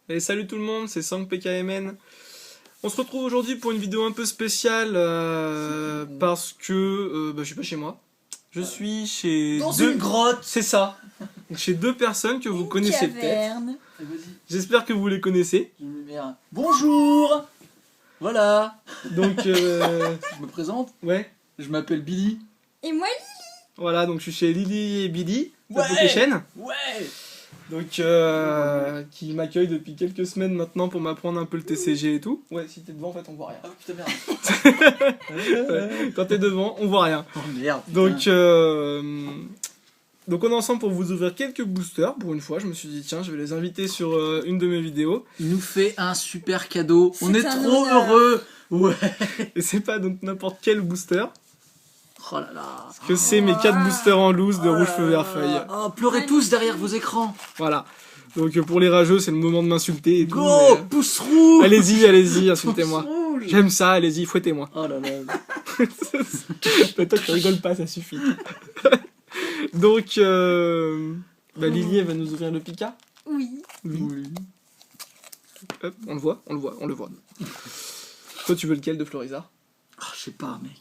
Et salut tout le monde, c'est SangPKMN. On se retrouve aujourd'hui pour une vidéo un peu spéciale parce que je suis pas chez moi. Je suis chez dans une grotte. C'est ça. Chez deux personnes que vous connaissez peut-être. J'espère que vous les connaissez. Bonjour. Voilà. Donc je me présente. Ouais. Je m'appelle Billy. Et moi Voilà, donc je suis chez Lily et Billy. Ouais. Ouais. Donc qui m'accueille depuis quelques semaines maintenant pour m'apprendre un peu le TCG et tout. Ouais, si t'es devant en fait on voit rien. Oh putain merde. Ouais, quand t'es devant on voit rien. Oh merde. Donc on est ensemble pour vous ouvrir quelques boosters pour une fois. Je me suis dit tiens je vais les inviter sur une de mes vidéos. Il nous fait un super cadeau. On est un trop honneur. heureux. Ouais. Et c'est pas donc n'importe quel booster. Oh là là. Que c'est mes 4 boosters en loose de rouge feu vert feuille. Oh, pleurez tous derrière vos écrans. Voilà. Donc pour les rageux c'est le moment de m'insulter et tout. Go, Mais, pouce rouge. allez-y, insultez-moi. Pouce rouge. J'aime ça, allez-y, fouettez-moi. Oh là là. Mais toi tu rigoles pas, ça suffit. Donc Lily elle va nous ouvrir le Pika. Oui. Oui. Hop, on le voit. Toi tu veux lequel de Florizard? Ah, je sais pas mec.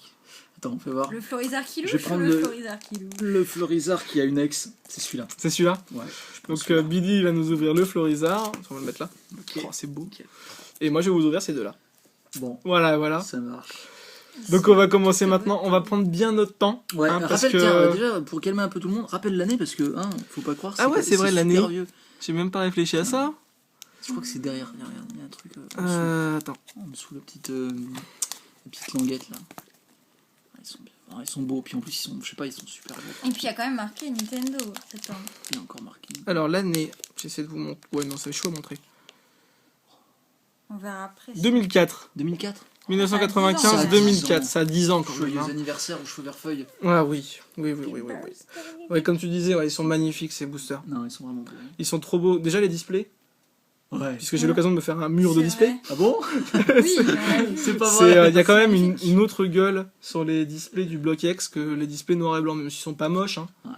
Attends, on peut voir. Le Florizard qui louche Je vais prendre ou le- le Florizard qui louche? Le Florizard qui a une ex, c'est celui-là. C'est celui-là. Ouais. je pense Donc celui-là. Billy il va nous ouvrir le Florizard. On va le mettre là. Ok. Oh, c'est beau. Ok. Et moi je vais vous ouvrir ces deux là. Bon, Voilà. ça marche. Donc on va commencer maintenant. On va prendre bien notre temps. Ouais, hein, parce rappelle, que tiens, déjà, pour calmer un peu tout le monde, rappelle l'année parce que, faut pas croire. Ah ouais, pas- c'est vrai, super l'année. vieux. j'ai même pas réfléchi à ça. Je crois que c'est derrière. Regarde, il y a un truc Attends. en dessous, la petite languette là. Ah, ils sont bien. Ah, ils sont beaux, puis en plus, ils sont, je sais pas, ils sont super beaux. Et puis il y a quand même marqué Nintendo. Attends. Il y a encore marqué. Alors l'année, j'essaie de vous montrer. Ouais non c'est chaud à montrer. On verra après. 2004. 2004. 1995, 2004. Ça a 10 ans quand même. Joyeux Hein. anniversaire aux cheveux vert feuille. Ouais, oui. Ouais, comme tu disais, ouais, ils sont magnifiques ces boosters. Non, ils sont vraiment beaux. Ils sont trop beaux. Déjà les displays, Ouais. puisque j'ai l'occasion de me faire un mur de C'est display. vrai. Ah bon? Oui, ouais. C'est pas C'est, vrai. il y a quand même C'est une, magnifique. une autre gueule sur les displays du bloc X que les displays noir et blanc, même s'ils sont pas moches. Hein. Ouais.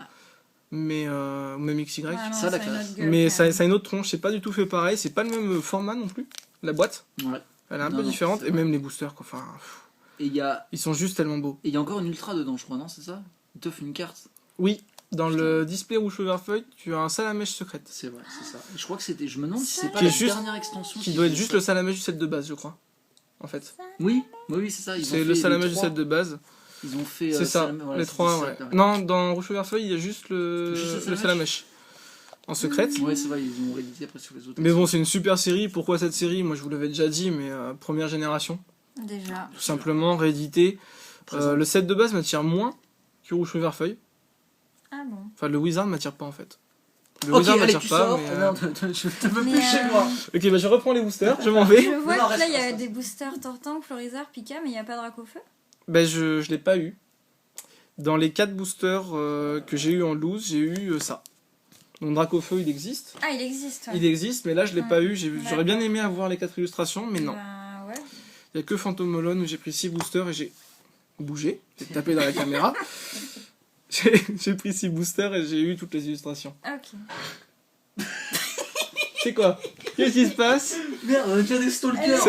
Mais même XY. Ah non, Ça, la a une classe. autre gueule, Mais quand ça même. a une autre tronche, c'est pas du tout fait pareil, c'est pas le même format non plus. La boîte, Ouais. elle est un Non, peu non, différente, c'est et vrai. même les boosters, quoi. Enfin, Et il y a ils sont juste tellement beaux. encore une ultra dedans, je crois, non? C'est ça? Il t'offre une carte. Oui, dans le display rouge feu vert feuille, tu as un salamèche secrète. C'est vrai, c'est ça. Et je crois que c'était. Je me demande si c'est pas Qui la est juste- dernière extension. Qui doit être juste le salamèche du set de base, je crois. En fait. Oui, c'est ça. Ils ont C'est fait le les salamèche du trois. set de base. Ils ont fait. C'est ça, Salamèche, voilà, les c'était trois, ça, ouais. ouais. Non, dans rouge feu vert feuille, il y a juste Juste le le salamèche. salamèche. En secrète. Ouais, c'est vrai, ils ont réédité après sur les autres. Mais bon, c'est une super série. Pourquoi cette série? Moi, je vous l'avais déjà dit, mais première génération. Déjà. Tout simplement, réédité. Présent. Le set de base m'attire moins que rouge feu vert feuille. Ah bon. Enfin, le Wizard m'attire pas en fait. Le Ok, Wizard allez, m'attire tu pas. sors. Mais, Non, je te veux Mais, plus chez moi. Ok, bah je reprends les boosters, je m'en vais. Je vois Non, que là il y a reste. des boosters Tortank, Florizard, Pika, mais il n'y a pas de Dracofeu. Ben je l'ai pas eu. Dans les 4 boosters que j'ai eu en loose, j'ai eu ça. Donc Dracofeu il existe. Ah, il existe. Ouais. Il existe, mais là je l'ai Ouais. pas eu. J'aurais bien D'accord. aimé avoir les 4 illustrations, mais non. Bah, ouais. Il y a que Phantom Molone où j'ai pris 6 boosters et j'ai bougé. J'ai tapé dans la caméra. J'ai pris 6 boosters et j'ai eu toutes les illustrations. Ok. C'est quoi? Qu'est-ce qui se passe? Merde, on a déjà des stalkers.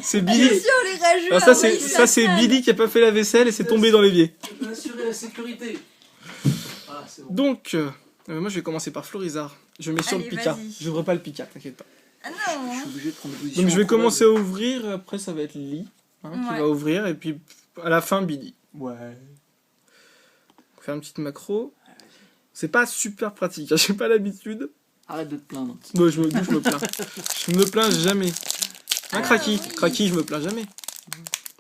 C'est Billy. Attention les rageux. Alors ça envahissent c'est la ça c'est salle. Billy qui a pas fait la vaisselle et c'est tombé dans l'évier. Je veux assurer la sécurité. Ah, c'est bon. Donc moi je vais commencer par Florizard. Je mets sur le Allez, Pika. vas-y. J'ouvre pas le Pika, t'inquiète pas. Ah Je non. suis obligé de prendre des positions. Donc je vais improbables. commencer à ouvrir, après ça va être Lily qui Ouais. va ouvrir et puis à la fin Billy. Ouais. On va faire une petite macro. C'est pas super pratique, hein, j'ai pas l'habitude. Arrête de te plaindre. Bon, je me plains. Je me plains jamais. Hein, Kraki, oui. Kraki, je me plains jamais.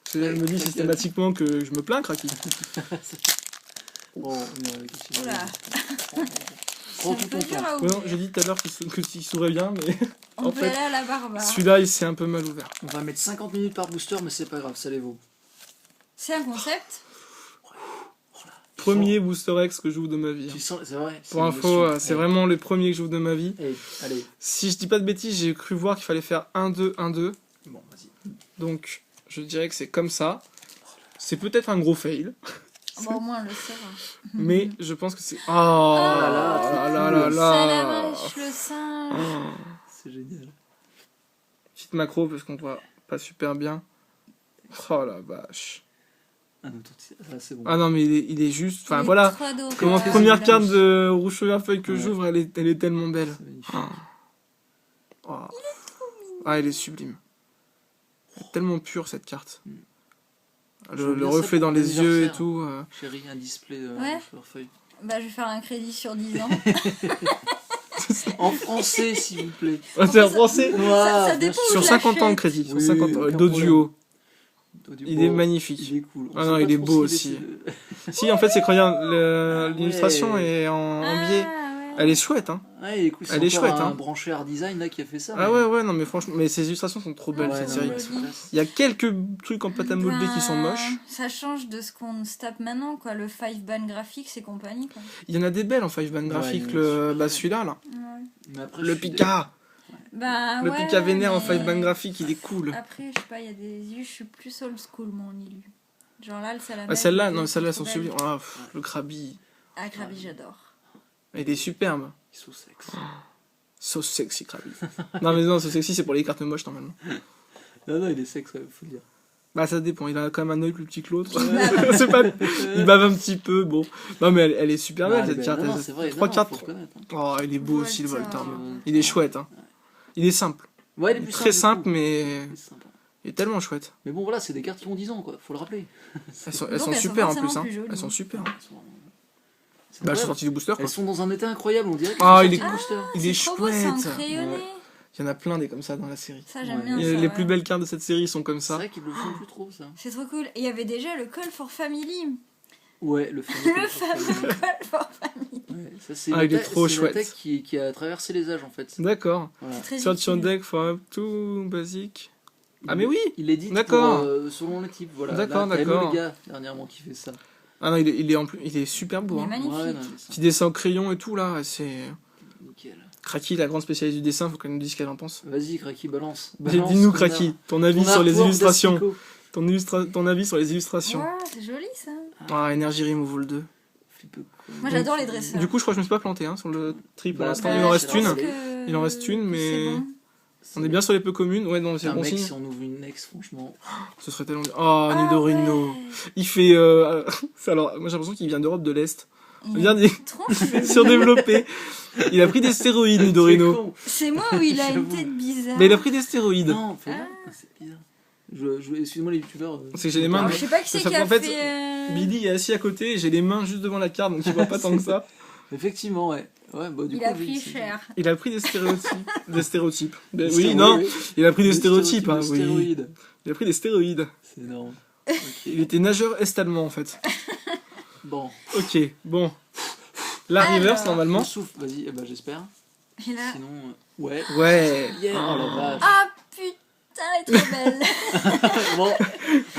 Parce qu'elle me dit systématiquement que je me plains, Kraki. Bon, Oula. Prends C'est tout un ton peu dur temps. à Ouais, non, ouvrir. j'ai dit tout à l'heure qu'il s'ouvrait bien, mais On en peut fait, aller à la barbe. celui-là il s'est un peu mal ouvert. On va mettre 50 minutes par booster, mais c'est pas grave, ça les vaut. C'est un concept. Premier booster X que j'ouvre de ma vie. Tu sens, c'est vrai. Pour info, c'est vraiment le premier que j'ouvre de ma vie. Allez, Si je dis pas de bêtises, j'ai cru voir qu'il fallait faire 1-2, 1-2. bon, vas-y. Donc, je dirais que c'est comme ça. C'est peut-être un gros fail, Bon, au moins on le sait. mais je pense que c'est... Oh là là, là là là Ça là. l'arrache le singe. Oh. C'est génial. petite macro parce qu'on voit pas super bien. Oh la vache. Ah non, c'est bon. Ah non, mais il est juste. Enfin Il est voilà. trop adorable. Comment Ouais. première carte de Rouge Chevalier Feuille que Ouais. j'ouvre, elle est tellement belle. C'est magnifique. Oh. Ah, elle est sublime. Elle est tellement pure cette carte. J'aime Le bien ça reflet pour dans mon les yeux et anniversaire. tout. Chérie, un display de Ouais. Chevrefeuille. Bah, je vais faire un crédit sur 10 ans. En français, s'il vous plaît. Ah, c'est en français ça bien dépend sûr. où Sur je 50 ans de l'achète. crédit. Sur Oui, 50 ans. aucun D'audio. Il est Bon, magnifique. Il est cool. On Ah sait non, pas il est trop beau s'il aussi. est- Si, en fait, c'est que regarde, Ah l'illustration ouais. est en biais. Ah, ouais. Elle est chouette, hein. Ouais, il est cool. Elle est C'est encore chouette, un hein. branché art design là qui a fait ça. Ah mais- ouais, non, mais franchement, mais ces illustrations sont trop belles, Ouais, cette non, série. mais c'est classe. Il y a quelques trucs en pâte à modeler qui sont Ben, moches. Ça change de ce qu'on se tape maintenant, quoi. Le 5-band graphics et compagnie, quoi. Il y en a des belles en 5-band Ouais, graphique, il y en a super. celui-là, là. Ouais. Mais après, Le je suis Pika. Bah, Le ouais, Pika vénère en mais 5-band graphique, il est cool. Après, je sais pas, il y a des yeux, je suis plus old school, mon illu. Genre là, le salamèche. Ah, celle-là, les non, yeux celles-là sont sont trop belles. sublimes. Ah, le Krabi. Ah, Krabi, j'adore. Il est superbe. Ils sont sexe. So sexy, Krabi. Non, mais non, so sexy, c'est pour les cartes moches, normalement. Non, il est sexe, ouais, faut le dire. Bah, ça dépend. Il a quand même un œil plus petit que l'autre. bave. C'est pas... Il bave un petit peu, bon. Non, mais elle est super belle, Ah, cette ben, carte. non, Elle- c'est vrai. 3 non, cartes. faut le connaître, hein. Oh, il est beau aussi, le Volta. Volta. Il est chouette, hein. Il est simple. Ouais, il est plus Très simple, du coup. mais Il est sympa. il est tellement chouette. Mais bon, voilà, c'est des cartes qui ont 10 ans, quoi. Faut le rappeler. Elles sont, Donc, elles sont super en plus, forcément hein. plus jolies. Elles sont super. Elles sont- c'est Bah, elles sont incroyable. sorties du booster, quoi. Elles sont dans un état incroyable, on dirait qu'elles Ah, sont il est- sorties du booster. Il est C'est trop beau, c'est en chouette. crayonné. Ouais. Il y en a plein des comme ça dans la série. Ça, j'aime Ouais. bien Et ça. les ouais. plus belles cartes de cette série sont comme C'est ça. vrai qu'ils le font plus trop, ça. C'est trop cool. Et il y avait déjà le Call for Family. Ouais, le fameux. Le fameux Call for Family. Ouais, ça, c'est Ah, il est l'attaque- trop c'est chouette. l'attaque qui a traversé les âges, en fait. D'accord. Voilà. C'est très Search your utile. deck for up to basic. Ah, Il- mais oui. Il est dit D'accord. selon les types, voilà. D'accord, Là, t'as d'accord. le gars dernièrement qui fait ça. Ah non, il est en plus, il est super beau. Il est Hein. magnifique. Ouais, non, mais Petit dessin au crayon et tout là, c'est. nickel. Kraki, la grande spécialiste du dessin, faut qu'elle nous dise ce qu'elle en pense. Vas-y, Kraki, balance. Dis-nous, Kraki, ton avis sur les illustrations. D'Astico. Ton avis sur les illustrations. Ouais, c'est joli ça. Ah, Energy Removal 2. Flippe, quoi. Moi j'adore les dresseurs. Du coup, je crois que je me suis pas planté hein, sur le tri pour Bah, l'instant. bah, Il en je reste pense une. que- Il en reste une, mais- C'est bon. On est bien sur les peu communes. Ouais, non, c'est Un bon mec, signe. si on ouvre une ex, franchement. Ce serait tellement bien. Oh, Ah Nidorino. ouais. Il fait. Alors, moi j'ai l'impression qu'il vient d'Europe de l'Est. Il vient des Trop chelou. surdéveloppé. Il a pris des stéroïdes, C'est Nidorino. con. C'est moi où il a une J'avoue. tête bizarre. Mais il a pris des stéroïdes. Non, fais voir. C'est bizarre. Excusez-moi les youtubeurs. C'est que j'ai les mains- Alors, je sais pas qui c'est Ça qui fait- a en fait, fait. Billy est assis à côté et j'ai les mains juste devant la carte donc il voit pas tant que ça. Effectivement, ouais. Ouais, bah, du Il coup, a oui, pris c'est- cher. Il a pris des stéréotypes. Des stéréotypes. Des Oui, stéroïdes, non, oui. il a pris des Des stéréotypes, hein, de oui. stéroïdes. Il a pris des stéroïdes. C'est énorme. Il était nageur est-allemand en fait. Bon, Ok, bon. La Alors. reverse normalement. on souffle, vas-y, eh ben, j'espère. Et là. Sinon, ouais. Ouais. Yeah, oh la vache. Ah putain, elle est trop belle. Bon,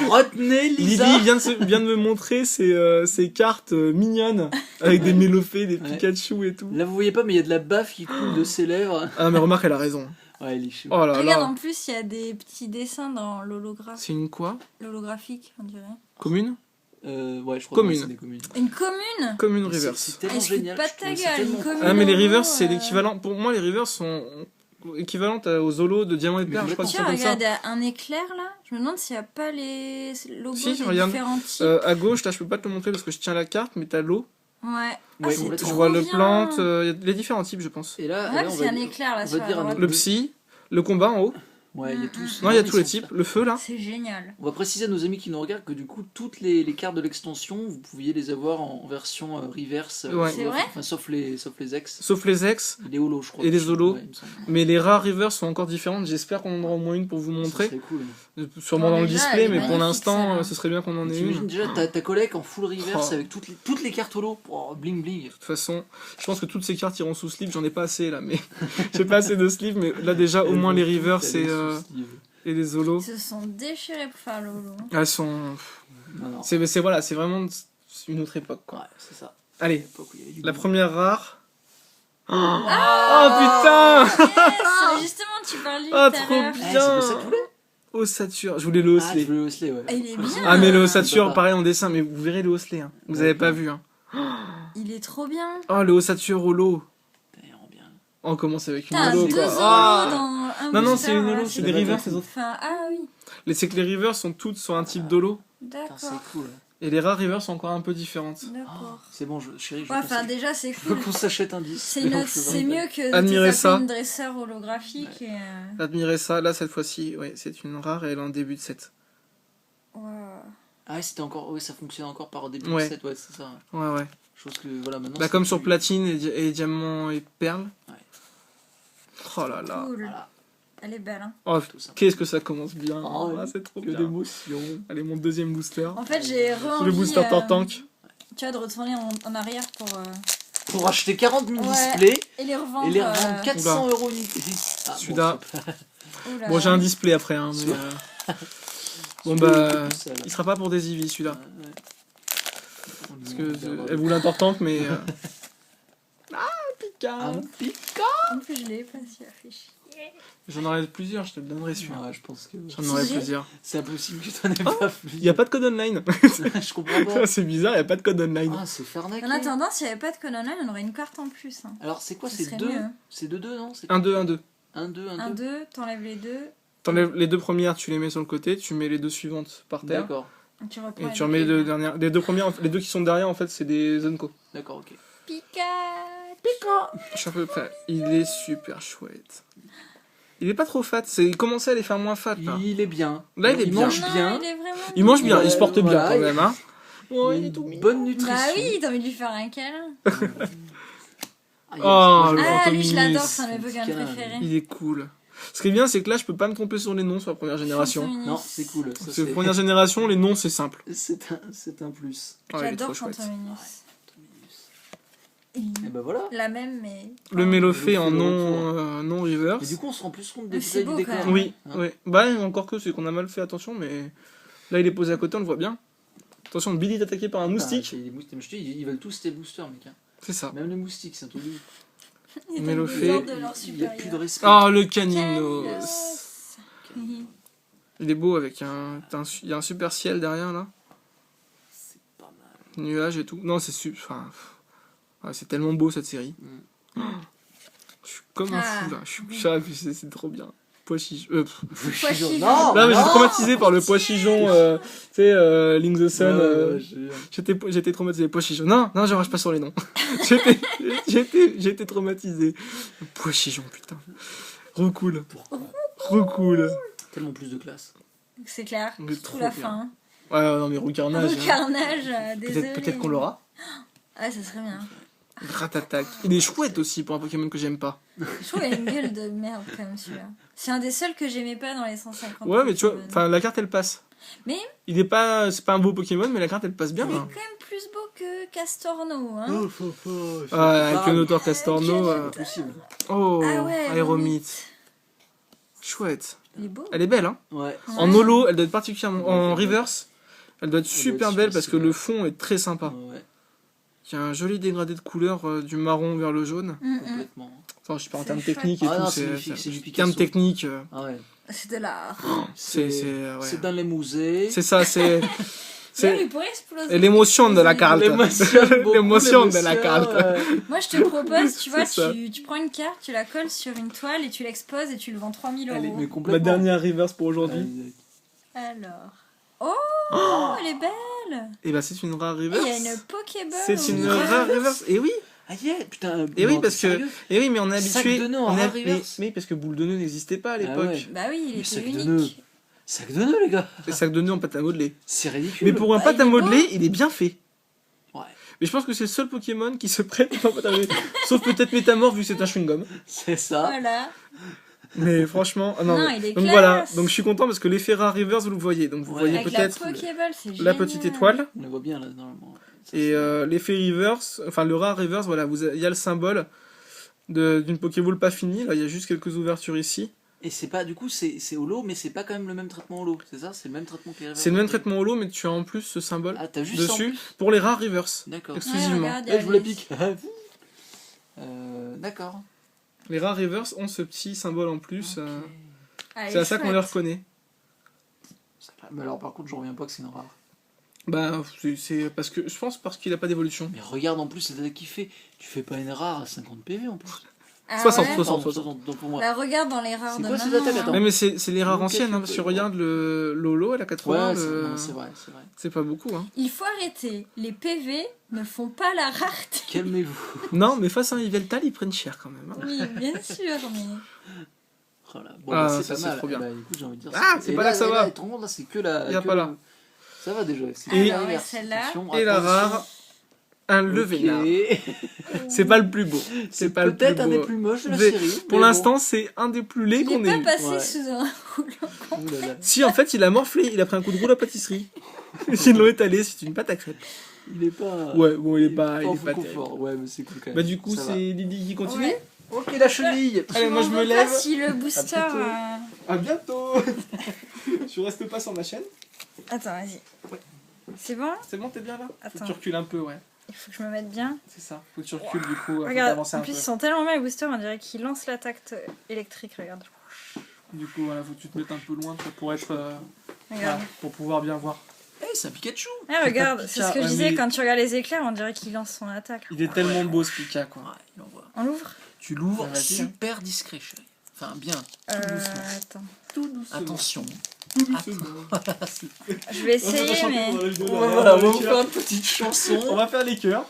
retenez Lisa. Lily vient de me montrer ses cartes mignonnes avec des Mélophées, des Ouais. Pikachu et tout. Là, vous voyez pas, mais il y a de la baffe qui coule de ses lèvres. Ah mais remarque, elle a raison. Ouais, il est chou. Oh là Regarde, là. en plus, il y a des petits dessins dans C'est une quoi? l'holographique, on dirait. Commune? Ouais, je crois Commune. que c'est des communes. Une commune. Commune C'est reverse. tellement Elle se fout génial. pas de je ta trouve, c'est gueule, tellement une commune. Ah mais les Holo, reverse c'est l'équivalent. Pour moi les reverse sont équivalentes aux holos de diamant et de Mais perle. Je crois que Tiens, c'est comme ça. regarde, il y a un éclair là. Je me demande s'il n'y a pas les logos Si, des regarde. différents types. À gauche, là je peux pas te le montrer parce que je tiens la carte, mais t'as l'eau. Ouais. Ouais, Ah, c'est complètement. Je trop vois le bien. plante, il y a les différents types je pense. Et là, Ouais, là, parce on qu'il y a va un dire- éclair là on sur va la dire un droite. autre- Le psy, le combat en haut. Ouais, il y a tous. Non, il y a ils tous les sont types. super. Le feu là. C'est génial. On va préciser à nos amis qui nous regardent que du coup, toutes les cartes de l'extension, vous pouviez les avoir en version reverse. Ouais. C'est vrai Enfin, sauf les ex. Sauf les ex. Les holos, je crois. Et les holos. Ouais, il me semble. Mais les rares reverse sont encore différentes. J'espère qu'on en aura au moins une pour vous Ça montrer. serait cool. Sûrement Non, dans le déjà, display, elle est mais pour magnifique, l'instant, celle-là. ce serait bien qu'on en ait T'imagines une. déjà ta collègue en full reverse Oh. avec toutes les cartes holo. Oh, bling bling. De toute façon, je pense que toutes ces cartes iront sous sleeve. J'en ai pas assez là, mais j'ai pas assez de sleeve. Mais là déjà, au moins les reverse et les holos. Ils se sont déchirés pour faire le holo. Elles sont. Non, non. C'est voilà, c'est vraiment une autre époque quoi. Ouais, c'est ça. Allez, L'époque où il y avait du la bon. première rare. Oh Ah, putain! yes, justement, tu parlais Ah tout à trop l'heure. Eh, c'est bien! pour ça que tu voulais Ossature, je voulais le Ah, Osley. tu voulais Osley, ouais. Ah, il est bien. Ah mais le Ah, ossature, papa. pareil en dessin, mais vous verrez le Osley. Hein. Vous avez pas vu. Hein. Il est trop bien. Oh le ossature holo. D'ailleurs, bien. On commence avec une Putain, holo deux quoi. holos Ah dans un Non, non, booster, c'est une voilà, holo, c'est des des rivers, bâtons. les autres. Enfin, ah oui, C'est que les rivers sont toutes sur un type d'holo. Putain, c'est d'accord. cool. Et les rares rivers sont encore un peu différentes. D'accord. C'est bon, chérie, je Ouais, veux enfin, qu'on déjà, c'est je veux cool. qu'on s'achète un disque. C'est mieux que Admirez de ça. une dresseur holographique. Et, Admirez ça, là cette fois-ci, ouais, c'est une rare et elle est en début de set. ouais. Ah ouais, c'était encore... ouais, ça fonctionne encore par début Ouais. de set, ouais, c'est ça. Ouais, ouais. Chose que, voilà, maintenant... Bah, c'est comme sur plus- platine et diamant et perle. Ouais. Oh là là. Cool. Voilà, Elle est belle, hein. Oh, tout ça. qu'est-ce que ça commence bien. Oh, Ah, c'est trop Que bien. d'émotion. Allez, mon deuxième booster. En fait, j'ai re Le booster Tortank. Tu vois, de retourner en arrière Pour acheter 40 000 Ouais. displays et les revendre. et les revendre 400 Oula. € unité. Ah, Celui-là. bon, c'est pas- Oula. Bon, j'ai un display après, hein, mais, bon, celui-là, bah, il était tout seul. il sera pas pour des Eevee celui-là. Ouais. Parce que elle voulait un Tortank, mais. Ah, Pika. Un pic. En plus, je l'ai pas si affiché. J'en aurai plusieurs, je te le donnerai celui-là. Ouais, je pense que J'en aurai Si j'ai- plusieurs. c'est impossible que t'en aies pas plus. Il y a pas de code online. Je comprends pas. C'est bizarre, il y a pas de code online. Ah, c'est Fernac. En attendant, s'il n'y avait pas de code online, on aurait une carte en plus. Hein. Alors, c'est quoi? Ce C'est serait 2? mieux. C'est 2-2, non? 1-2, 1-2. 1-2, 1-2. 1, 2, t'enlèves les deux, T'enlèves les deux premières, tu les mets sur le côté, tu mets les deux suivantes par terre. D'accord, tu reprends Et les tu remets les deux deux dernières. Les deux premières, les deux qui sont derrière, en fait, c'est des Zonko. d'accord, ok. Pika. Je suis à peu près. Il est super chouette. Il est pas trop fat, il commençait à les faire moins fat là. Il est bien. Là, il est bien. mange Non, bien. Il est vraiment Il mange bien, il se porte bien Voilà, quand même, hein. Oh, il est tout mignon. Bonne nutrition. Bah oui, t'as envie de lui faire un câlin. Ah, yes. Oh, Moi, le je- Ah, lui, je l'adore, Antonis. c'est un de mes Pokémon Câlin. préférés. Il est cool. Ce qui est bien, c'est que là, je peux pas me tromper sur les noms sur la première génération. Chanson Non, Unis. c'est cool. Ça, Parce que c'est... première génération, les noms, c'est simple. c'est un plus. Oh, il est trop J'adore chouette. Chanson Unis. Et ben voilà. La même, mais. Le Mélofée en Le non, non reverse. Mais du coup, on se rend plus compte Mais des c'est détails du beau, décor. quand même. Oui, Hein. oui. Bah, encore que c'est qu'on a mal fait attention, mais là, il est posé à côté, on le voit bien. Attention, Billy est attaqué par un moustique. Ah, les moustiques. Mais je te dis, ils veulent tous tes boosters, mec. Hein. C'est ça. Même les moustiques, c'est un truc de ouf. Ils Mélofée. donnent des ordres de leur Il n'y a plus de supérieur. respect. Ah, le Caninos. Caninos. Il est beau avec un. Il y a un super ciel derrière là. C'est pas mal. Nuages et tout. Non, c'est super. Enfin, ouais, c'est tellement beau cette série. Mm. Je suis comme un Ah, fou là. Je suis oui. chat, c'est trop bien. Pois chichon. Pois chichon. Non, Non, mais j'ai non. traumatisé par le pois chichon. Tu sais, Link the Sun. Ouais, J'étais traumatisé. Pois chichon. Non, non, je rage pas sur les noms. J'étais traumatisé. Pois chichon, putain. Recool. Recool. Tellement plus de classe. C'est clair. Mais Surtout trop la bien. fin. Ouais, non, mais Roucarnage. Le carnage, désolé. Peut-être qu'on l'aura. Ah, ça serait bien. Ratatac. Il est chouette aussi pour un Pokémon que j'aime pas. Je trouve qu'il a une gueule de merde quand même celui-là. C'est un des seuls que j'aimais pas dans les 150. Ouais, mais tu vois, Pokémon. enfin, la carte elle passe. Mais- Il est pas, c'est pas un beau Pokémon, mais la carte elle passe bien. Il est hein. quand même plus beau que Castorno, hein. Avec le Notor Castorno. Possible. Oh, Ah ouais, Aéromite. Chouette. Il est beau. Elle est belle, hein. Ouais. En Ouais. holo, elle doit être particulièrement. En reverse, elle doit être super être belle super parce que belle. le fond est très sympa. Ouais, Il y a un joli dégradé de couleur du marron vers le jaune. complètement. Enfin, je sais pas en C'est termes chouette. techniques et Ah tout. non, c'est magnifique, c'est du en Picasso. termes techniques, Ah ouais. C'est de l'art. c'est C'est ouais. dans les musées. C'est ça, c'est. Là, C'est il pourrait exploser. l'émotion de la carte. Beaucoup L'émotion de la d'émotion, carte. ouais. Moi, je te propose, tu vois, C'est ça. tu prends une carte, tu la colles sur une toile et tu l'exposes et tu le vends 3000 Elle est- euros. mais La complètement. dernière reverse pour aujourd'hui. Alors. Oh, elle est belle. Et bah c'est une rare Et reverse. il y a une Pokéball. C'est au une milieu. rare reverse. Et oui, Ah yeah, putain. Et oui, non, parce t'es que- sérieux et oui, mais on est Sac habitué. de nœuds en on est rare mais, reverse. mais parce que boule de nœud n'existait pas à Ah l'époque. ouais. Bah oui, il Mais était sac de nœuds. unique. Sac de nœuds, les gars. Les sacs de nœuds en pâte à modeler. C'est ridicule. Mais pour un Bah, pâte il à est beau. modeler, il est bien fait. Ouais, Mais je pense que c'est le seul Pokémon qui se prête pour un pâte à modeler. Sauf peut-être Métamorph vu que c'est un chewing-gum. c'est ça. Voilà. Mais franchement, ah non. Non, mais- il est donc classe. voilà, donc je suis content parce que l'effet rare reverse vous le voyez. Donc vous Ouais. voyez Avec la peut-être Pokéball, c'est génial. la petite étoile. On le voit bien là, normalement. Ça, Et c'est- l'effet reverse, enfin le rare reverse, voilà, il y a le symbole d'une Pokéball pas finie. Là, il y a juste quelques ouvertures ici. Et c'est pas, du coup, c'est holo, mais c'est pas quand même le même traitement holo. C'est ça? C'est le même traitement que les C'est le même traitement holo, mais tu as en plus ce symbole Ah, t'as juste ça en dessus plus pour les rares reverse. D'accord. Exclusivement. Ouais, regarde, il y a Eh, je vous la les- pique. D'accord. Les rares reverse ont ce petit symbole en plus. Ok. Ah, elle C'est est à ça qu'on les chouette. reconnaît. Mais alors, par contre, je reviens pas que c'est une rare. Bah, c'est parce que je pense parce qu'il a pas d'évolution. Mais regarde en plus, c'est ça qui fait. Tu fais pas une rare à 50 PV en plus. Ah 60, ouais 60. 60, donc pour moi. Bah regarde dans les rares C'est de quoi ces maintenant, attaques, hein. attends Ouais, mais c'est les rares Donc, anciennes, hein, qu'est-ce parce que que- tu regardes le Lolo, elle a 80, Ouais, le... non, c'est vrai, c'est vrai. c'est pas beaucoup. Hein. Il faut arrêter. Les PV ne font pas la rareté. Calmez-vous. Non, mais face à un Yveltal, ils prennent cher quand même. Hein. Oui, bien sûr, mais... Voilà. Bon, Ah, bah, c'est ça, pas c'est mal. trop bien. Bah, écoute, j'ai envie de dire Ah, ça. c'est Et pas là que ça va. Là, tout le monde, là, c'est que la. Y a que pas le- là. Ça va déjà. C'est Et- que la ouais, reverse. celle-là. Attention, Et la attention. rare, un Levénard. Ok. C'est pas le plus beau. C'est pas le plus peut-être un des beau. plus moches de la Mais série. Pour mais l'instant, c'est un des plus laids Il qu'on n'est ait pas eu. passé Ouais. sous un rouleau. bon. Ouh là là. Si, en fait, il a morflé, il a pris un coup de roue à la pâtisserie. Ils l'ont étalé, c'est une pâte à crêpes. Il est pas. Ouais, bon, il est pas en terrible. confort. Ouais, mais c'est cool quand même. Bah, du coup, Ça c'est va. Lily qui continue. Ouais. Ok, la chenille. Allez, moi, je me m'en veux lève. pas si le booster... À bientôt. euh, À bientôt. Tu restes pas sur ma chaîne. Attends, vas-y. Ouais. C'est bon? C'est bon, t'es bien là? Faut que Attends. tu recules un peu, ouais. Il faut que je me mette bien. C'est ça. Faut que tu recules du coup. Faut Regarde, t'avancer en un plus peu. ils sont tellement bien les boosters, on dirait qu'ils lancent l'attaque électrique, regarde. Du coup, voilà, faut que tu te mettes un peu loin toi, pour être. Regarde. Voilà, pour pouvoir bien voir. Eh, c'est un Pikachu. Ah, regarde, c'est ce que je Ouais, disais, mais- quand tu regardes les éclairs, on dirait qu'il lance son attaque. Il est tellement beau ce Pika, quoi. Ouais, il envoie. On l'ouvre? Tu l'ouvres Vas-y, hein. super discret, chérie. Enfin, bien. Attends. Tout doucement. Attention. Tout doucement. Je vais essayer, mais... Voilà, on va vous faire une petite On chanson. va faire les cœurs.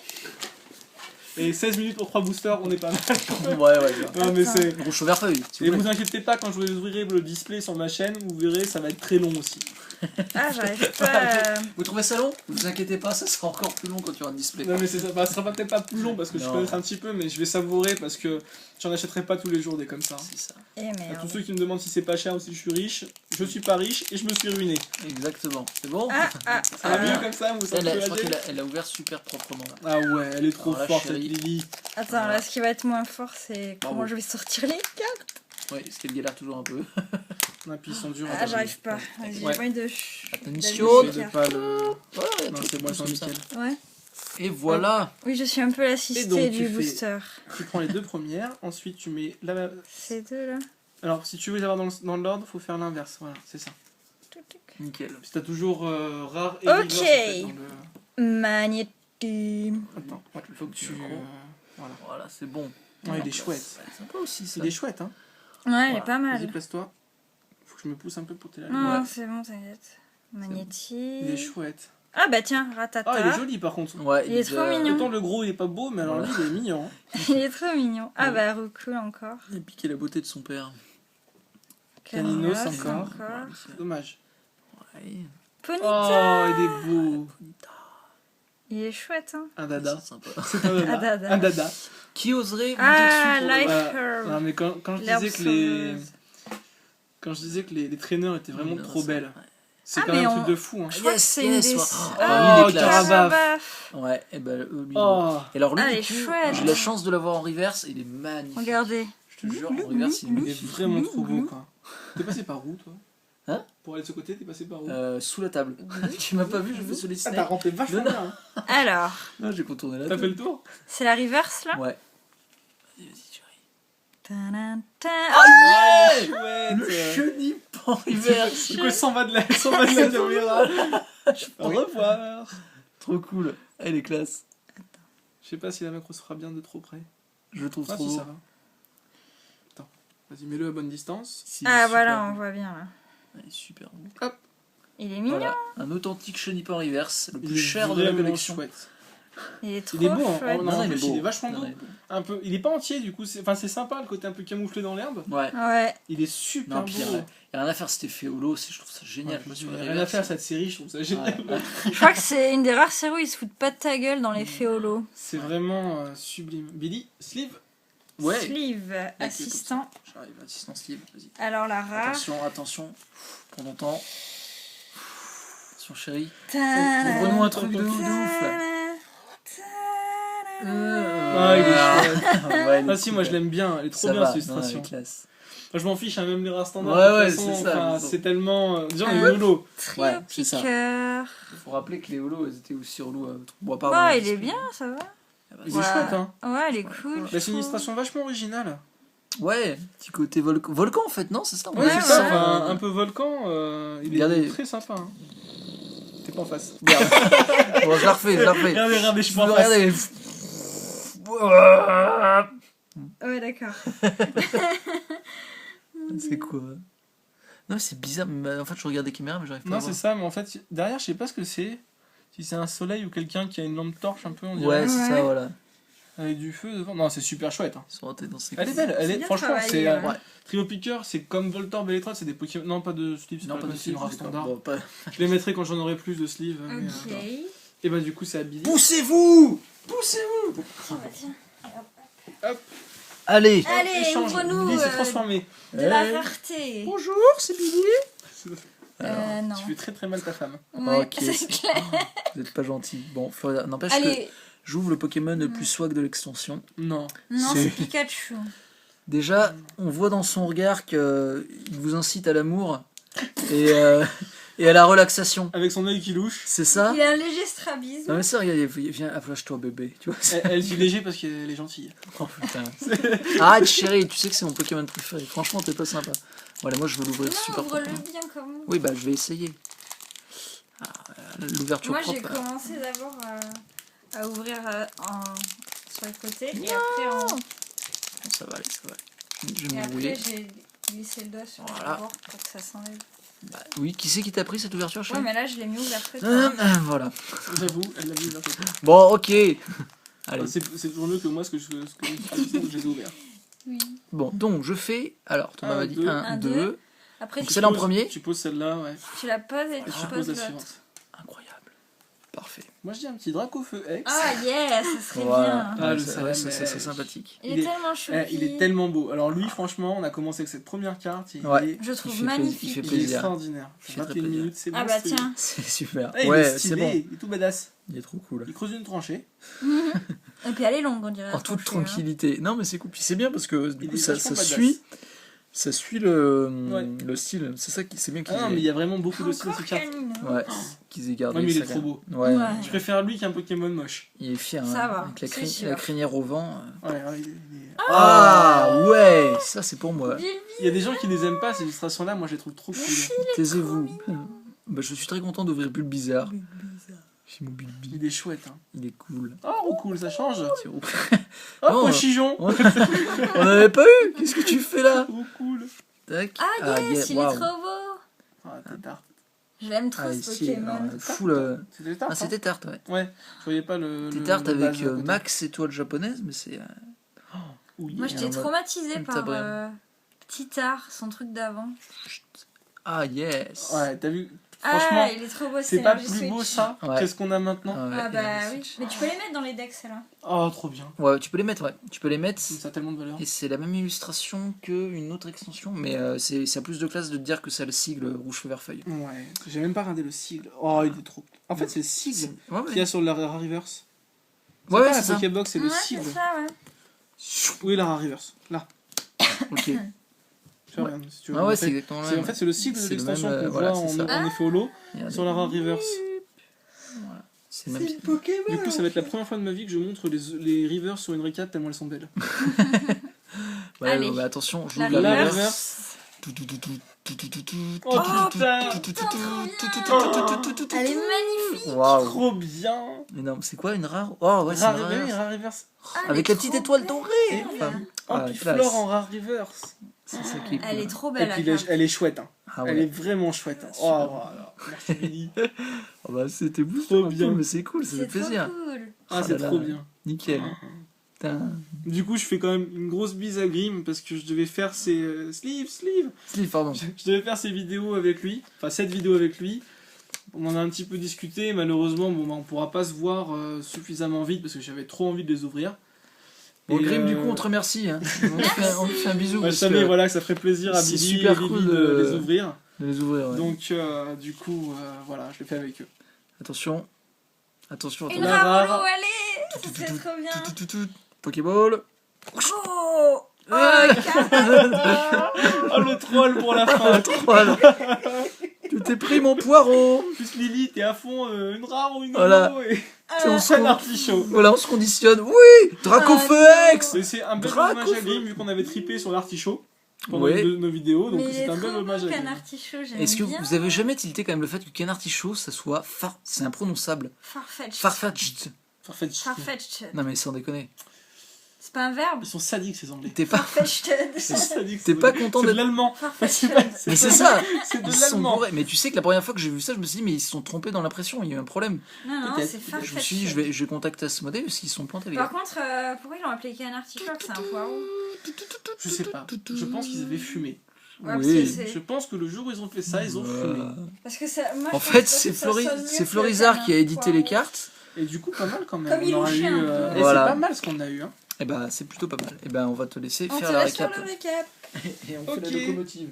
Et 16 minutes pour 3 boosters, on est pas mal. Ouais, bien. Non, mais Attends. c'est. Gros cheveux feuille. Et vous inquiétez pas, quand je vous ouvrirai le display sur ma chaîne, vous verrez, ça va être très long aussi. Ah, j'arrive pas à... Vous trouvez ça long? Ne vous inquiétez pas, ça sera encore plus long quand il y aura un display. Non, mais ça sera peut-être pas plus long parce que je Non. peux être un petit peu, mais je vais savourer parce que j'en achèterai pas tous les jours des comme ça. C'est ça. Eh À tous merde. ceux qui me demandent si c'est pas cher ou si je suis riche, je suis pas riche et je me suis ruiné. Exactement. C'est bon? Ah, Ça va mieux comme ça, vous Elle, savez je crois qu'elle a ouvert super proprement. Là. Ah ouais, elle est trop Alors là, forte cette chérie. Lily. Attends, là, ce qui va être moins fort, c'est comment Bravo. je vais sortir les cartes. Ouais, parce qu'elle galère toujours un peu. Ah, puis ils sont durs. Ah, j'arrive pas. Vas-y, Ouais. j'ai pas envie de... Attention. J'essaie de pas le. Ouais, Non, c'est moi, c'est comme ça. nickel. Ouais. Et voilà. Oui, je suis un peu Et l'assistée donc, du tu fais- booster. Tu prends les deux premières, ensuite tu mets la. Ces deux là. Alors, si tu veux les avoir dans l'ordre, faut faire l'inverse. Voilà, c'est ça. Tuc, tuc. Nickel. Si t'as toujours rare et Ok. reverse, en fait, dans le. Magnétique. Attends, ouais, il faut que tu. Voilà. Voilà, c'est bon. Ouais, il est chouette. C'est sympa aussi ça. Il est chouette, hein. Ouais, il est Voilà. pas Vas-y, mal. place-toi. Faut que je me pousse un peu pour t'aider. Non, Ouais. c'est bon, t'inquiète. Il est Magnétique. chouette. Ah bah tiens, ratata. Ah, il est joli par contre. Ouais, Il est trop mignon. Autant le gros il est pas beau, mais alors Voilà. lui il est mignon. hein. Il est trop mignon. Ah Ouais. bah Roku encore. Il a piqué la beauté de son père. Caninos Caninos encore. Dommage. Ouais. Ponyta. Oh, il est beau. Il est chouette, hein. Un dada. C'est sympa. C'est un dada. Un dada. Un dada. Qui oserait monter Ah, dessus pour Life Bah, Herb. Non, mais quand je L'herbe disais que les. sauveuse. Quand je disais que les traîneurs étaient vraiment Non, trop ça- belles, c'est Ah, quand même mais un on- truc de fou. Hein. Je crois Yes, que c'est une yes, des... ouais. Ah, Oh, Carabaf. Ouais, et ben lui. Oh, Et alors lui, Ah, du elle est coup, chouette. j'ai la chance de l'avoir en reverse, il est magnifique. Regardez. Je te jure, en reverse, il est il est magnifique. vraiment trop beau quoi. T'es passé par où toi? Hein? Pour aller de ce côté, t'es passé par où? Sous la table. Tu m'as pas vu, je fais sur les Ah, t'as snakes. rampé vachement Non, bien. Hein. Alors, Non, j'ai contourné la T'as table. fait le tour? c'est la reverse là. Ouais. Vas-y, chérie. Tadam, ta- Ah, Le chouette. chenille en reverse. Du coup, elle s'en va de la caméra. Au revoir. Trop cool. Elle est classe. Je sais pas si la macro se fera bien de trop près. Je le trouve Ah trop si, beau. ça va. Attends, vas-y, mets-le à bonne distance. Si, Ah super voilà, beau. on voit bien là. Elle est super beau. Il est mignon. Voilà, un authentique chenille en reverse, le Il plus est cher de la vraiment collection. chouette. Il est trop Il est beau, hein. chouette. Oh, non, en il plus, est beau. il est vachement Non, beau. il est beau. Un peu, il est pas entier du coup, c'est sympa le côté un peu camouflé dans l'herbe. Ouais. Ouais. Il est super Non, beau. puis il y a rien à faire, c'était Féolo, je trouve ça Ouais, génial. je Moi, me sur dis, la il y a rien à reverse, faire cette série, je trouve ça génial. Ouais. Je crois que c'est une des rares séries où ils se foutent pas de ta gueule dans les féolos. C'est vraiment sublime. Billy, sleeve. Ouais. Sleeve, assistant. J'arrive, assistant sleeve, vas-y. Alors la rare. Attention, attention. Prends ton temps. Attention, chérie. Tadam, Ouvre-nous un truc de ouf. tadam, Ah, il est chouette. Ouais, Ah si, moi je l'aime bien, elle est trop Ça bien va, cette non, illustration. elle est classe. Moi, je m'en fiche, hein, même les rares standards. Ouais, de toute ouais, façon, c'est ça, enfin, mais bon. c'est tellement. Déjà, on Ah. est lolo. Trio Ouais, c'est ça. piqueur. Faut rappeler que les holos, elles étaient aussi relous. Bon, pardon, Ouais, parce il est que- bien, ça va. Ah bah, Il est Ouais. chouette, hein. Ouais, elle est cool. Bah, je c'est une trouve. illustration vachement originale. Ouais, petit côté volcan en fait, non? C'est ça? Ouais, Ouais, c'est ça, ouais. enfin, un peu volcan. Il Regardez. est très sympa. Hein. T'es pas en face. Merde. Bon, je la refais, je la refais. Regardez, je suis pas en face. Regardez. Ouais, d'accord. C'est quoi? Non, c'est bizarre. Mais en fait, je regarde des caméras, mais j'arrive pas à Non, voir. c'est ça, mais en fait, derrière, je sais pas ce que c'est. Si c'est un soleil ou quelqu'un qui a une lampe torche un peu, on dirait. Ouais, c'est ça, Ouais. voilà. Avec du feu devant. Non, c'est super chouette. Hein. Ils sont rentrés dans ces Elle est coins. belle, C'est bien franchement, travaillé, c'est. ouais. Trio Picker, c'est comme Voltorb et Electrode, c'est des Pokémon. Non, pas de sleeve, c'est Non, pas pas de c'est slip, une race d'accord. standard. Bon, pas- Je les mettrai quand j'en aurai plus de sleeve. mais, Ok. Et bah, du coup, c'est à Billy. Poussez-vous! Poussez-vous! Oh, bah, tiens. Allez! Allez, Échange. ouvre-nous Billy s'est transformé. de la Hey. rareté. Bonjour, c'est Billy! Non. Tu fais très très mal ta femme. Ouais, Ok, c'est c'est- clair. Vous êtes pas gentil. Bon, Florida, n'empêche que Allez, j'ouvre le Pokémon le plus swag de l'extension. Non. non, C'est- c'est Pikachu. Déjà, on voit dans son regard qu'il vous incite à l'amour et, et à la relaxation. Avec son œil qui louche. C'est ça? Il a un léger strabisme. Non mais ça, regarde, viens, approche-toi bébé. Tu vois, Elle dit léger parce qu'elle est gentille. oh, putain. Arrête chérie, tu sais que c'est mon Pokémon préféré. Franchement, t'es pas sympa. Voilà, moi je veux l'ouvrir super Non, ouvre-le proprement. bien comme moi. Oui, bah je vais essayer. Ah, l'ouverture Moi, j'ai propre. commencé d'abord à ouvrir sur le côté et après, Bon, ça va aller, ça va aller. Je vais et me après rouler. j'ai glissé le doigt sur Voilà. le bord pour que ça s'enlève. Bah, oui, qui c'est qui t'a pris cette ouverture, Ouais, chérie? mais là, je l'ai mis ouvert que Voilà. J'avoue, elle l'a vu là. Bon, ok. Allez. C'est toujours mieux que moi ce que je les ai ouverts. Oui. Bon, donc je fais. Alors, Thomas Un, m'a dit deux. 1, Un, 2. deux. Après, Donc tu, celle-là en premier. Tu poses celle-là, ouais. tu la poses et Et tu tu poses poses la l'autre. suivante. Incroyable. Parfait. Moi je dis un petit Dracofeu X. Ah, yes, ça serait Voilà. bien. Ah, Ouais, le ça, ouais, Salem, c'est sympathique. Il est Il est- tellement choupi. Il est tellement beau. Alors lui, franchement, on a commencé avec cette première carte. Il Ouais. est, Je Il trouve fait magnifique. plaisir, il fait il est plaisir. extraordinaire. Il fait très 21 plaisir. minutes, c'est bon. Ah bah tiens. C'est super. Il Ouais, est c'est stylé, bon. il est tout badass. Il est trop cool. Il creuse une tranchée. Et puis elle est longue, on dirait. En la toute tranchée, hein. tranquillité. Non, mais c'est cool. Puis c'est bien parce que du Il coup, est ça vachement badass. suit Ouais. le style. C'est ça qui c'est bien qu'ils Ah non, mais il aient, y a vraiment beaucoup de styles Encore sur cette carte. canine. ouais, qu'ils aient gardé Ouais, mais il est ça, trop quand beau. même. Ouais. Ouais. Je préfère lui qu'un Pokémon moche. Il est fier. Ça hein, va, avec la, c'est sûr. la crinière au vent. Ouais, il est- Ah ouais, ça c'est pour moi. Il y a des gens qui les aiment pas, ces illustrations-là, moi je les trouve trop cool. Taisez-vous. Bah, je suis très content d'ouvrir Bulbizarre. C'est mon Bulbi. Il est chouette. Hein. Il est cool. Oh, cool, ça change. C'est Oh, Non, Pochijon. On n'avait pas eu. Qu'est-ce que tu fais là? Trop cool. Tac. Ah, yes, il waouh. est trop beau. Ah, t'es tarte. Je l'aime trop Ah, ce ici, Pokémon. alors, full. C'était tarte. Ah, c'était tarte, ouais. Hein. Ouais, je voyais pas le. C'était tarte avec base à côté. Max étoile japonaise, mais c'est. Oui. Moi, j'étais traumatisée Comme par Tabrium. Petit Art, son truc d'avant. Ah yes. Ouais, t'as vu. Franchement, Ah, il est trop beau. c'est pas Energy plus beau Switch. ça Ouais. qu'est-ce qu'on a maintenant. Ah, ouais, Ah bah Energy oui. Switch. Mais tu peux les mettre dans les decks, celles-là. Oh, trop bien. Ouais, tu peux les mettre, ouais. Tu peux les mettre. Ça a tellement de valeur. Et c'est la même illustration qu'une autre extension, mais ça a plus de classe de te dire que c'est le sigle rouge feu vert feuille. Ouais, j'ai même pas regardé le sigle. Oh, il est trop. En fait, c'est le sigle Ouais, qu'il y a sur la Rare Reverse. Ouais, pas c'est la ça. Pokébox, c'est le Ouais, sigle. c'est ça, ouais. Oui, la Rare Reverse. Là. Ok. Tu regardes, si tu veux. Ah En ouais, fait, c'est exactement en le fait, c'est le sigle de C'est le l'extension même, qu'on voilà, voit c'est ça. en effet holo Regardez. sur la Rare Reverse. Voilà. C'est le même. Pokémon. Du coup, ça va être la première fois de ma vie que je montre les Reverse sur une recap tellement elles sont belles. Ouais, Allez. bah, attention, je La joue la reverse. reverse. Oh, Elle est magnifique. Waouh. Trop bien. Mais non, c'est quoi une rare? Oh ouais, c'est Rare une Reverse, reverse. Rare Reverse. Ah, elle Avec est la petite trop étoile belle. dorée. Enfin, Oh, ah, puis classe. Flore en Rare Reverse. C'est ça qui est Elle cool. est trop Et belle. puis la carte. elle est chouette. Hein. Ah Elle est ouais. vraiment chouette. Hein. Oh, Super. voilà. Merci Billy. Oh bah c'était Trop booster un bien. peu, mais c'est cool, ça fait C'est trop plaisir. cool. Ah, Oh c'est là trop là. bien. Nickel. Putain. Du coup, je fais quand même une grosse bise à Grim parce que je devais faire ses sleeve. Sleeve, pardon. Je devais faire ces vidéos avec lui, enfin cette vidéo avec lui. On en a un petit peu discuté, malheureusement, bon, bah, on pourra pas se voir suffisamment vite parce que j'avais trop envie de les ouvrir. Bon, Et, Grim, du coup, on te remercie. Hein. On te fait un bisou. Ouais, je parce savais que voilà, que ça ferait plaisir à c'est Billy super et Lily cool de de- les ouvrir. de les ouvrir. Ouais. Donc, du coup, voilà, je l'ai fait avec eux. Attention. Attention, Une attention. rare. rare allez. Ça serait trop bien. Pokéball. Oh. Oh, Ouais. Oh, le troll pour la fin. Voilà. Tu t'es pris mon poireau. En plus, Lily, t'es à fond, une rare ou une Voilà. holo et On se un con- artichaut. Voilà, on se conditionne. Oui, Dracofex. Mais c'est un bel Dracofeu. hommage à Grim vu qu'on avait tripé sur l'artichaut pendant Ouais. une de nos vidéos, donc Mais il c'est est un bel trop hommage beau, à Grim. Canard Tichot, j'aime Est-ce que bien. vous avez jamais tilté quand même le fait que Canartichaut, ça soit c'est imprononçable. Farfetch. Farfetch'd. Farfetch. Farfetch. Non mais sans déconner. C'est pas un verbe. Ils sont sadiques ces Anglais. T'es pas, Farfetchted. Ils sont sadiques. t'es c'est pas de- content C'est de d'être. l'allemand. Farfetchted. Mais c'est ça. C'est de Ils sont l'allemand. bourrés. Mais tu sais que la première fois que j'ai vu ça, je me suis dit mais ils se sont trompés dans l'impression. Il y a eu un problème. Non, Peut-être. c'est Je me suis dit Farfetchted. je vais contacter Asmodée parce qu'ils sont plantés les Par gars. contre, pourquoi ils l'ont appelé Canard TikTok? C'est un poireau. Je sais pas. Je pense qu'ils avaient fumé. Ouais, parce Oui. que c'est- Je pense que le jour où ils ont fait ça, ils ont fumé. Parce que ça, moi, En je fait, pense c'est que ça sonne mieux c'est que Florizard Canard qui a édité les poireau. cartes. Et du coup, pas mal quand même. Comme il On aurait louchait eu, un peu. Et Voilà. c'est pas mal ce qu'on a eu. Hein. Et ben c'est plutôt pas mal. Et ben on va te laisser On faire te la laisse faire récap. le récap. Et on Ok. fait la locomotive.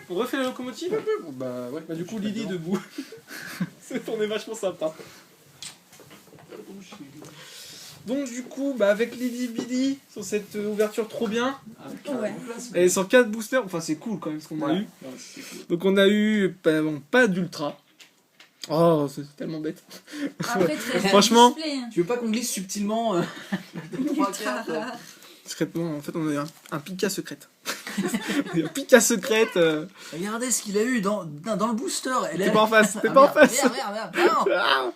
On refait la locomotive un peu. Bon, bah ouais. Bah du coup, Lily debout. C'est tourné vachement sympa. Donc du coup, bah avec Lily Billy sur cette ouverture trop bien. Ouais. Et sur 4 boosters, enfin c'est cool quand même ce qu'on a eu. Donc on a eu pas d'ultra. Oh, c'est tellement bête. Après, très Franchement, display, hein. Tu veux pas qu'on glisse subtilement trois cartes, Secrètement, en fait, on a un Pika secrète. Un Pika secrète. Regardez ce qu'il a eu dans le booster. Elle T'es est pas en face, t'es Ah, pas en merde, face. merde, non. Ah,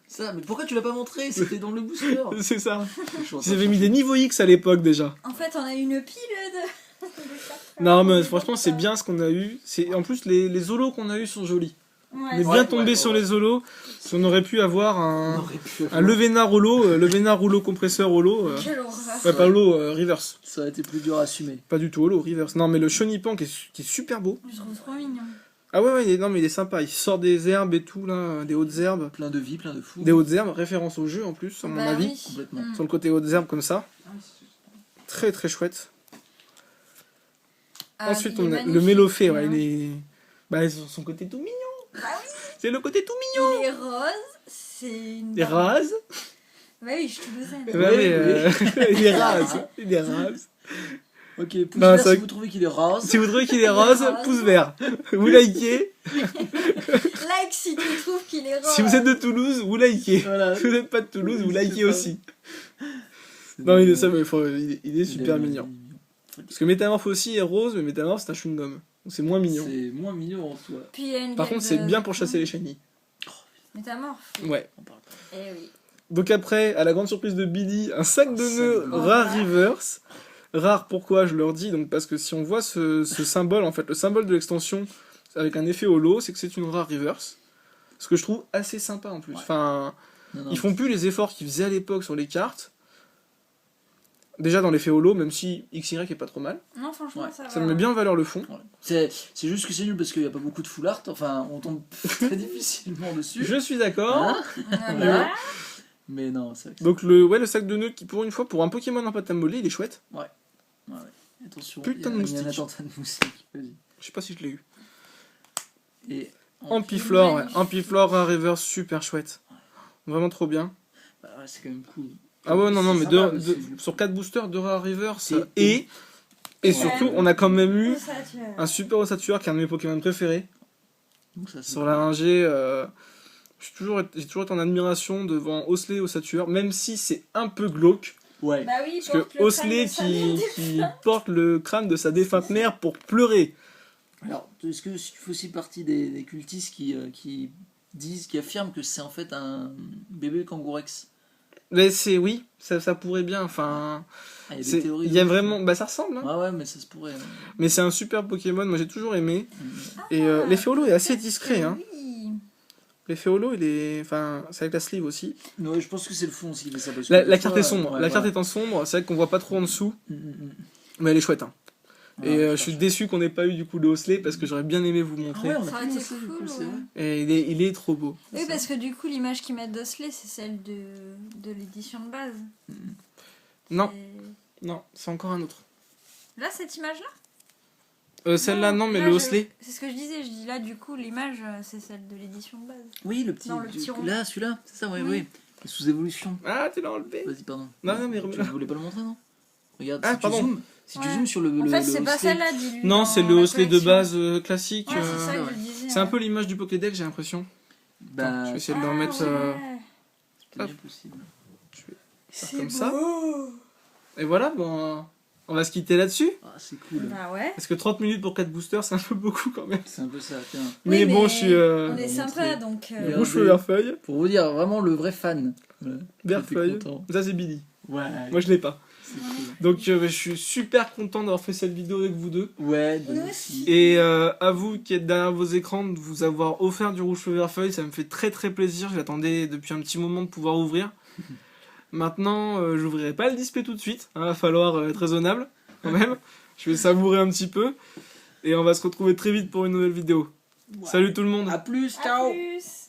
Ça, mais pourquoi tu l'as pas montré? C'était dans le booster. c'est ça. Je suis en train Ils de avaient mis des niveaux X à l'époque déjà. En fait, on a une pile de. Non, mais franchement, c'est bien ce qu'on a eu. En plus, les holos qu'on a eu sont jolis. On est Ouais. bien Ouais, tombé ouais, sur ouais. les holos. Si on aurait pu avoir On un aurait pu avoir- Levénard holo, Levénard rouleau compresseur holo. Quelle horreur. Ouais, pas holo, reverse. Ça aurait été plus dur à assumer. Pas du tout holo, reverse. Non, mais le Shonipan qui est super beau. Je trouve trop mignon. Ah ouais, non, mais il est sympa. Il sort des herbes et tout, là, des hautes herbes. Plein de vie, plein de fou. Des hautes herbes, référence au jeu en plus, à mon Bah avis. oui. Complètement. Mm. Sur le côté hautes herbes comme ça. Très très chouette. Ah, Ensuite, il est on a magnifique, le Mélofée, ouais, hein. il est. Bah, son côté tout mignon. Bah oui. C'est le côté tout Il est rose. C'est une. mignon. Il est rase. Bah oui, je suis toulousaine. Bah oui, oui. il est rase. Il est rase. Ok, pouce Non, vert c'est si vrai vous trouvez qu'il est rose. Si vous trouvez qu'il est rose, Rose. pouce vert. Vous likez. Like si tu trouves qu'il est rose. Si vous êtes de Toulouse, vous likez. Voilà. Si vous n'êtes pas de Toulouse, vous likez C'est aussi. Non, il est, ça, mais il est super mignon. Parce que Métamorphe aussi est rose, mais Métamorphe c'est un chewing-gum. Donc c'est moins mignon. C'est moins mignon en soi. Puis il y a une Par gueule contre, c'est de- bien pour chasser les shiny. Métamorphe. Ouais. On parle pas. Eh oui. Donc après, à la grande surprise de Billy, un sac de sac nœuds de nœuds. rare reverse. Rare pourquoi je leur dis donc parce que si on voit ce symbole, en fait le symbole de l'extension avec un effet holo, c'est que c'est une rare reverse. Ce que je trouve assez sympa en plus. Ouais. Enfin, Non, non, ils font plus les efforts qu'ils faisaient à l'époque sur les cartes. Déjà dans l'effet holo, même si XY est pas trop mal. Non, franchement, Ouais, ça va. Ça me met bien en valeur le fond. ouais. C'est juste que c'est nul parce qu'il n'y a pas beaucoup de full art. Enfin, on tombe très difficilement dessus. Je suis d'accord. Hein Voilà. Mais non, c'est vrai que Donc le sac de nœuds qui pour une fois, pour un Pokémon en pâte à modeler, il est chouette. attention. Putain de il y a un moustique. attentat de moustique. Vas-y. Je sais pas si je l'ai eu. Et Ampiflore, ouais. magnifique. Ampiflore rare reverse, super chouette. Vraiment trop bien. bah, ouais, c'est quand même cool. Ah ouais, non, C'est mais sympa, mais c'est- sur 4 boosters, 2 rares reverse. Et- Et Ouais. surtout, on a quand même eu Ça, tu as- un super ossature qui est un de mes Pokémon préférés. Donc ça, c'est Sur la rangée, j'ai toujours été en admiration devant Osley ossature, même si c'est un peu glauque. Ouais. Bah oui, Parce que porte le crâne Osley de sa qui, mère. qui porte le crâne de sa défunte mère pour pleurer. Alors, est-ce que tu fais aussi partie des cultistes qui disent, qui affirment que c'est en fait un bébé kangourex? Mais c'est oui, ça pourrait bien. Enfin, Ah, il y a des c'est- théories. il y a de- vraiment, bah ça ressemble. Hein. Ouais, ouais, mais ça se pourrait. Mais c'est un super Pokémon. Moi j'ai toujours aimé. Et Ah, l'effet holo est assez peut-être discret. que Hein. Oui. L'effet holo, il est, enfin, c'est avec la sleeve aussi. Ouais, je pense que c'est le fond aussi qui fait ça. Parce que La des carte fois, est sombre. ouais, La carte voilà. étant sombre, c'est vrai qu'on voit pas trop en dessous, Mm, mm, mm. mais elle est chouette. Hein. Ouais, Et je c'est suis chouette. déçu qu'on n'ait pas eu du coup le Osley parce que j'aurais bien aimé vous Ah montrer. ouais, on a Ça pas aurait été lancé, du coup, cool, c'est ouais. vrai. Et il est trop beau. Oui, parce que du coup, l'image qu'ils mettent d'Osley, c'est celle de l'édition de base. Non, Et- non, c'est encore un autre. Là, cette image-là Celle-là, non, mais là, le je- Osley. C'est ce que je disais. Je dis là, du coup, l'image, c'est celle de l'édition de base. Oui, le petit. Non, le petit rond. Là, celui-là, c'est ça, ouais, Oui. oui. Et sous évolution. Ah, tu l'as enlevé. Vas-y, pardon. Non, non, mais Tu remets-la. voulais pas le montrer, non? Regarde, Ah, si pardon. tu Ouais. zoomes sur le. En le- fait, le c'est pas Osley. celle-là, dis-lui. Non, dans c'est le la Osley de collection. base classique. Ouais, c'est ça euh, que je disais. c'est un ouais. peu l'image du Pokédex, j'ai l'impression. Bah, Je vais essayer de le Ah, remettre ouais. c'est bien possible. C'est comme ça. beau. Et voilà, bon, on va se quitter là-dessus. Ah, c'est cool. Bah ouais. Parce que 30 minutes pour 4 boosters, c'est un peu beaucoup quand même. C'est un peu ça, tiens. Mais Oui, bon, je suis. On est on va sympa, montrer. donc. Le rouge feu vert feuille. Pour vous dire, vraiment le vrai fan. Voilà. Vert J'étais feuille. content. Ça, c'est Billy. Ouais. Moi je l'ai pas. C'est cool. Donc je suis super content d'avoir fait cette vidéo avec vous deux. Ouais, de Nous nous aussi. aussi. Et à vous qui êtes derrière vos écrans, de vous avoir offert du rouge feu vert feuille, ça me fait très très plaisir. J'attendais depuis un petit moment de pouvoir ouvrir. Maintenant, j'ouvrirai pas le display tout de suite. Il va falloir être raisonnable quand même. Je vais savourer un petit peu. Et on va se retrouver très vite pour une nouvelle vidéo. Ouais. Salut tout le monde. À plus, À ciao. plus.